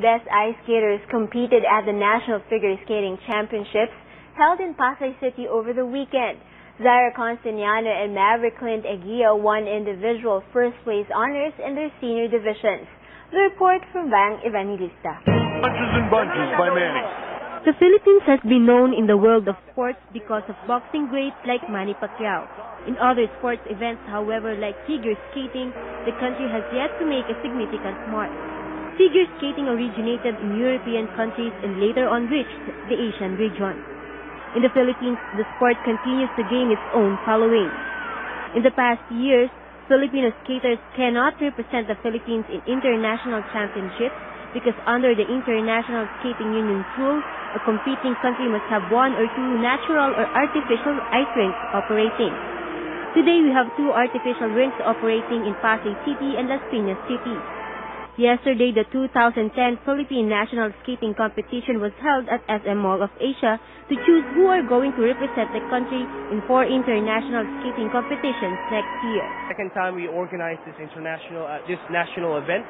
best ice skaters competed at the National Figure Skating Championships held in Pasay City over the weekend. Zaira Constantiniano and Maverick Clint Eguia won individual first-place honors in their senior divisions. The report from Bang Evangelista. Bunches and bunches by Manny. The Philippines has been known in the world of sports because of boxing greats like Manny Pacquiao. In other sports events, however, like figure skating, the country has yet to make a significant mark. Figure skating originated in European countries and later on reached the Asian region. In the Philippines, the sport continues to gain its own following. In the past years, Filipino skaters cannot represent the Philippines in international championships because under the International Skating Union's rule, a competing country must have one or two natural or artificial ice rinks operating. Today, we have two artificial rinks operating in Pasay City and Las Piñas City. Yesterday, the 2010 Philippine National Skating Competition was held at SM Mall of Asia to choose who are going to represent the country in 4 international skating competitions next year. Second time we organized this national event,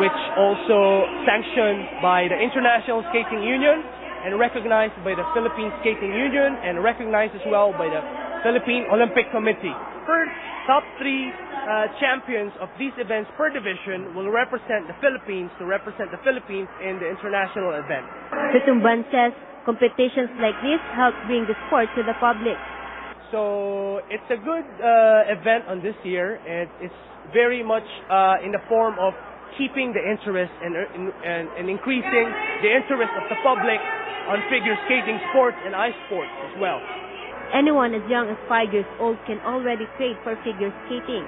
which also sanctioned by the International Skating Union and recognized by the Philippine Skating Union and recognized as well by the Philippine Olympic Committee. First, top 3 champions of these events per division will represent the Philippines in the international event. Tutumban says competitions like this help bring the sport to the public. So it's a good event on this year, and it's very much in the form of keeping the interest and increasing the interest of the public on figure skating sports and ice sports as well. Anyone as young as 5 years old can already train for figure skating.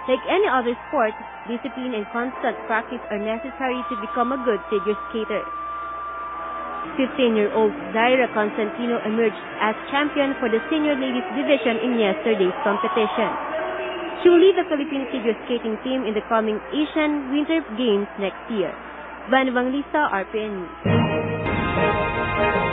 Like any other sport, discipline and constant practice are necessary to become a good figure skater. 15-year-old Zaira Constantino emerged as champion for the senior ladies division in yesterday's competition. She will lead the Philippine figure skating team in the coming Asian Winter Games next year. Van Evangelista, RPN News.